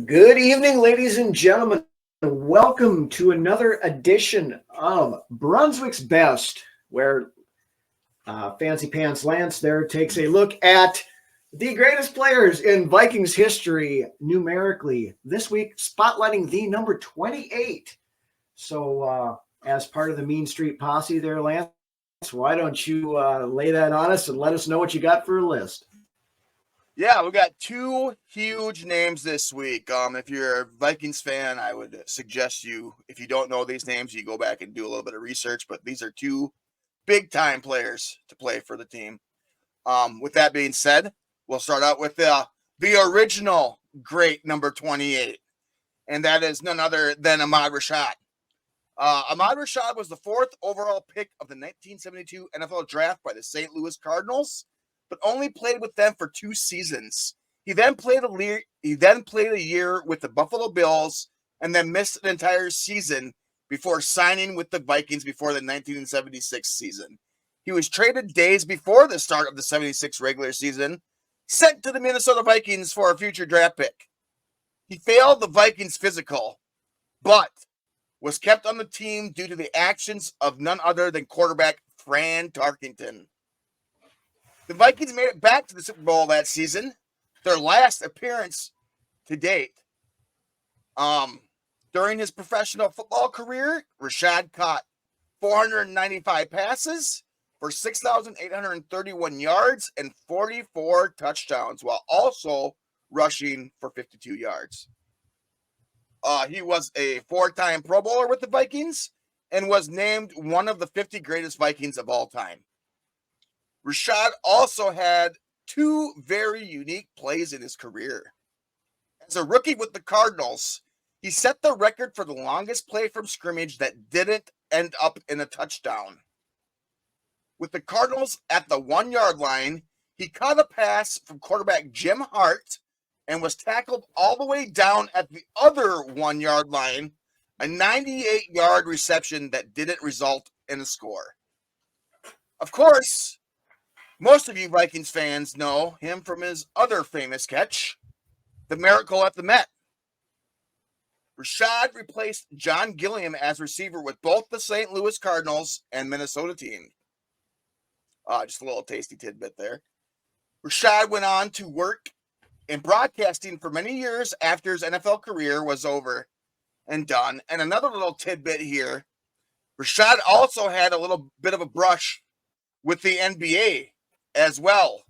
Good evening, ladies and gentlemen. Welcome to another edition of Brunswick's Best, where Fancy Pants Lance there takes a look at the greatest players in Vikings history numerically. This week, spotlighting the number 28. So, as part of the Mean Street Posse there, Lance, why don't you lay that on us and let us know what you got for a list? Yeah, we got two huge names this week. If you're a Vikings fan, I would suggest you, if you don't know these names, you go back and do a little bit of research. But these are two big-time players to play for the team. With that being said, we'll start out with the original great number 28, and that is none other than Ahmad Rashad. Ahmad Rashad was the fourth overall pick of the 1972 NFL Draft by the St. Louis Cardinals, but only played with them for 2 seasons. He then played a year with the Buffalo Bills and then missed an entire season before signing with the Vikings before the 1976 season. He was traded days before the start of the 76 regular season, sent to the Minnesota Vikings for a future draft pick. He failed the Vikings physical, but was kept on the team due to the actions of none other than quarterback Fran Tarkenton. The Vikings made it back to the Super Bowl that season, their last appearance to date. During his professional football career, Rashad caught 495 passes for 6,831 yards and 44 touchdowns, while also rushing for 52 yards. He was a 4-time Pro Bowler with the Vikings and was named one of the 50 greatest Vikings of all time. Rashad also had 2 very unique plays in his career. As a rookie with the Cardinals, he set the record for the longest play from scrimmage that didn't end up in a touchdown. With the Cardinals at the 1-yard line, he caught a pass from quarterback Jim Hart and was tackled all the way down at the other 1-yard line, a 98-yard reception that didn't result in a score. Of course, most of you Vikings fans know him from his other famous catch, the miracle at the Met. Rashad replaced John Gilliam as receiver with both the St. Louis Cardinals and Minnesota team. Just a little tasty tidbit there. Rashad went on to work in broadcasting for many years after his NFL career was over and done. And another little tidbit here, Rashad also had a little bit of a brush with the NBA as well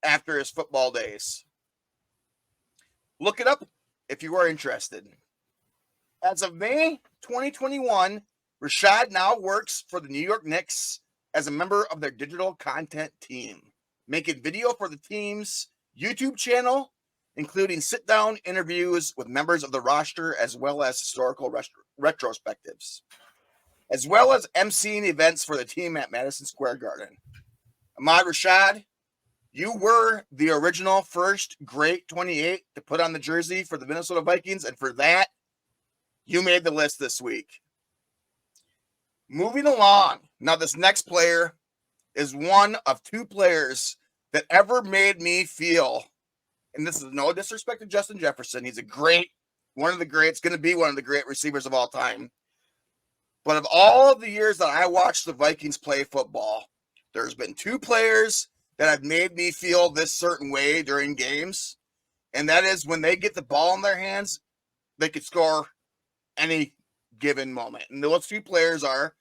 after his football days. Look it up if you are interested. As of May 2021, Rashad now works for the New York Knicks as a member of their digital content team, making video for the team's YouTube channel, including sit-down interviews with members of the roster as well as historical retrospectives, as well as emceeing events for the team at Madison Square Garden. Ahmad Rashad, you were the original first great 28 to put on the jersey for the Minnesota Vikings, and for that, you made the list this week. Moving along, now this next player is one of 2 players that ever made me feel, and this is no disrespect to Justin Jefferson, he's one of the greats, going to be one of the great receivers of all time. But of all of the years that I watched the Vikings play football, there's been 2 players that have made me feel this certain way during games, and that is when they get the ball in their hands, they could score any given moment. And those 2 players are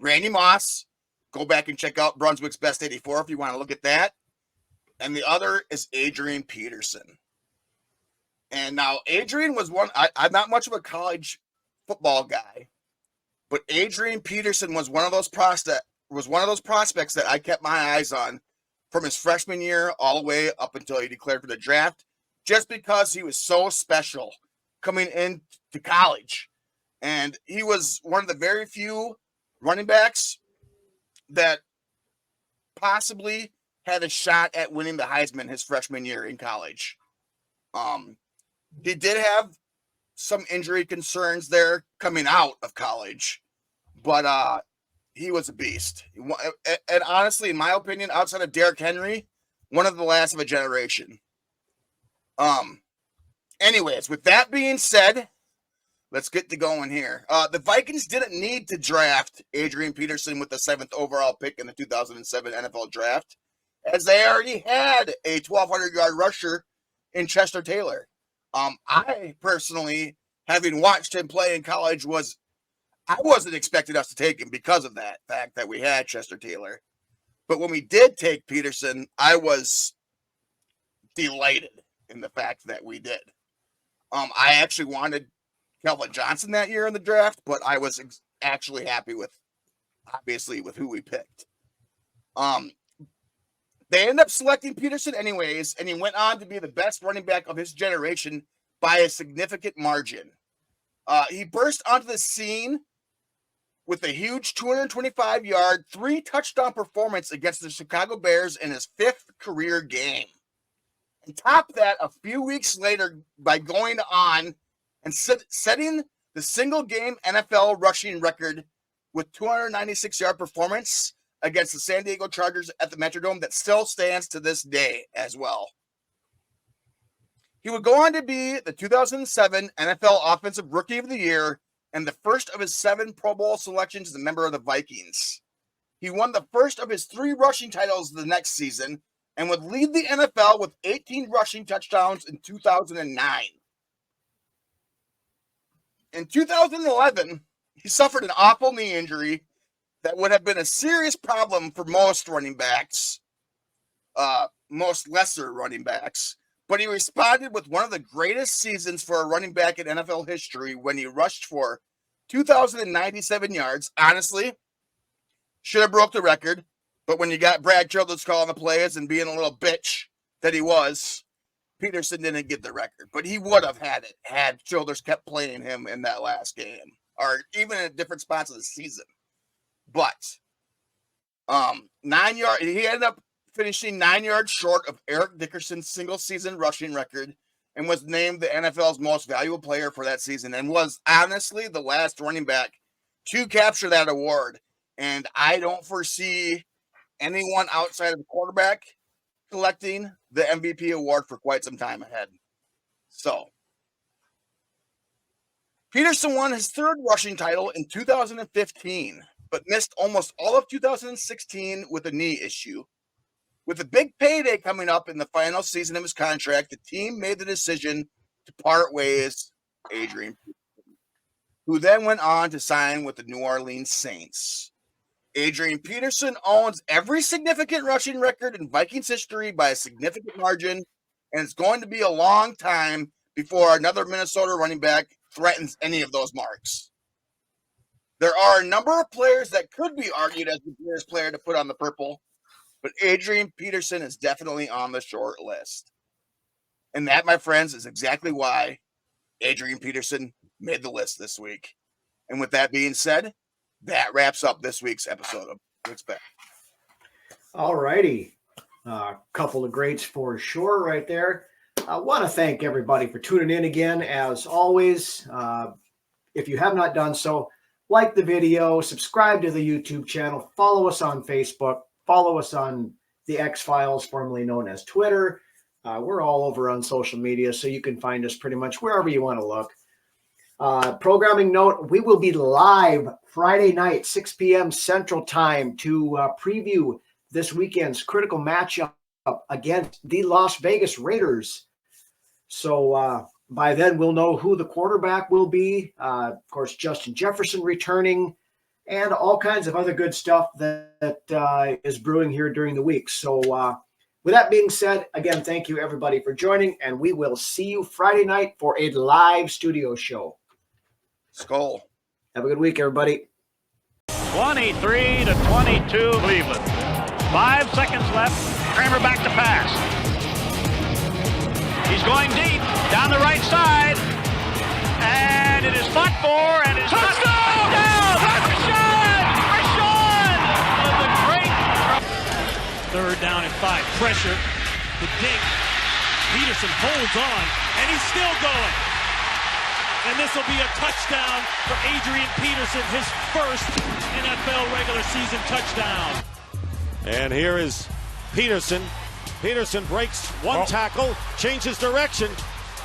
Randy Moss. Go back and check out Brunswick's Best 84 if you want to look at that. And the other is Adrian Peterson. And now Adrian was I'm not much of a college football guy, but Adrian Peterson was one of those prospects that I kept my eyes on from his freshman year all the way up until he declared for the draft, just because he was so special coming into college. And he was one of the very few running backs that possibly had a shot at winning the Heisman his freshman year in college. He did have some injury concerns there coming out of college, but he was a beast. And honestly, in my opinion, outside of Derrick Henry, one of the last of a generation. Anyways, with that being said, let's get to going here. The Vikings didn't need to draft Adrian Peterson with the 7th overall pick in the 2007 NFL draft, as they already had a 1,200-yard rusher in Chester Taylor. I personally, having watched him play in college, I wasn't expecting us to take him because of that fact that we had Chester Taylor. But when we did take Peterson, I was delighted in the fact that we did. I actually wanted Kelvin Johnson that year in the draft, but I was actually happy with who we picked. They ended up selecting Peterson anyways, and he went on to be the best running back of his generation by a significant margin. He burst onto the scene with a huge 225-yard, 3-touchdown performance against the Chicago Bears in his 5th career game. And top that a few weeks later by going on and setting the single-game NFL rushing record with 296-yard performance against the San Diego Chargers at the Metrodome that still stands to this day as well. He would go on to be the 2007 NFL Offensive Rookie of the Year and the first of his 7 Pro Bowl selections as a member of the Vikings. He won the first of his 3 rushing titles the next season and would lead the NFL with 18 rushing touchdowns in 2009. In 2011, he suffered an awful knee injury that would have been a serious problem for most running backs, most lesser running backs. But he responded with one of the greatest seasons for a running back in NFL history when he rushed for 2,097 yards. Honestly, should have broke the record. But when you got Brad Childress calling the plays and being a little bitch that he was, Peterson didn't get the record. But he would have had it had Childress kept playing him in that last game or even in different spots of the season. But 9 yards, he ended up finishing 9 yards short of Eric Dickerson's single-season rushing record and was named the NFL's most valuable player for that season and was honestly the last running back to capture that award. And I don't foresee anyone outside of the quarterback collecting the MVP award for quite some time ahead. So, Peterson won his 3rd rushing title in 2015, but missed almost all of 2016 with a knee issue. With a big payday coming up in the final season of his contract, the team made the decision to part ways with Adrian Peterson, who then went on to sign with the New Orleans Saints. Adrian Peterson owns every significant rushing record in Vikings history by a significant margin, and it's going to be a long time before another Minnesota running back threatens any of those marks. There are a number of players that could be argued as the greatest player to put on the purple, but Adrian Peterson is definitely on the short list. And that, my friends, is exactly why Adrian Peterson made the list this week. And with that being said, that wraps up this week's episode of Expect. All righty. A couple of greats for sure right there. I want to thank everybody for tuning in again. As always, if you have not done so, like the video, subscribe to the YouTube channel, follow us on Facebook, follow us on the X-Files, formerly known as Twitter. We're all over on social media, so you can find us pretty much wherever you want to look. Programming note, we will be live Friday night, 6 p.m. Central Time to preview this weekend's critical matchup against the Las Vegas Raiders. So by then, we'll know who the quarterback will be. Of course, Justin Jefferson returning and all kinds of other good stuff that is brewing here during the week. So with that being said, again, thank you, everybody, for joining, and we will see you Friday night for a live studio show. SKOL. Have a good week, everybody. 23-22 Cleveland. 5 seconds left. Kramer back to pass. He's going deep down the right side. And it is fought for and it's touchdown! Rashawn! The great 3rd down and 5. Pressure. The dink. Peterson holds on and he's still going. And this will be a touchdown for Adrian Peterson, his first NFL regular season touchdown. And here is Peterson. Peterson breaks one tackle, changes direction,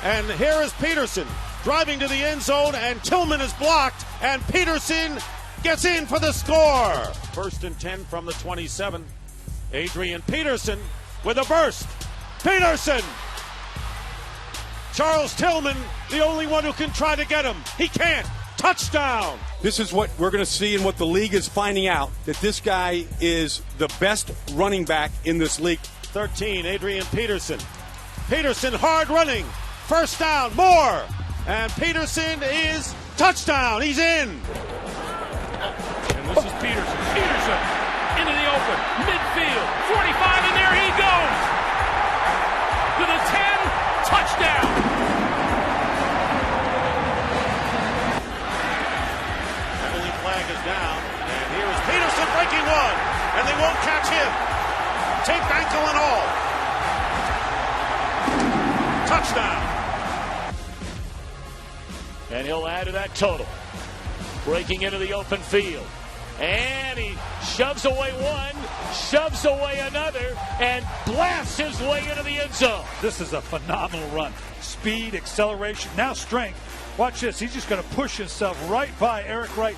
And here is Peterson driving to the end zone, and Tillman is blocked, and Peterson gets in for the score. 1st and 10 from the 27. Adrian Peterson with a burst. Peterson! Charles Tillman, the only one who can try to get him. He can't. Touchdown! This is what we're going to see and what the league is finding out, that this guy is the best running back in this league. 13, Adrian Peterson. Peterson hard running. 1st down, more. And Peterson is touchdown. He's in. And this is Peterson. Peterson into the open. Midfield. 45, and there he goes. To the 10. Touchdown. Penalty flag is down. And here is Peterson breaking one. And they won't catch him. Take ankle and all. Touchdown. And he'll add to that total. Breaking into the open field. And he shoves away one, shoves away another, and blasts his way into the end zone. This is a phenomenal run. Speed, acceleration, now strength. Watch this. He's just going to push himself right by Eric Wright.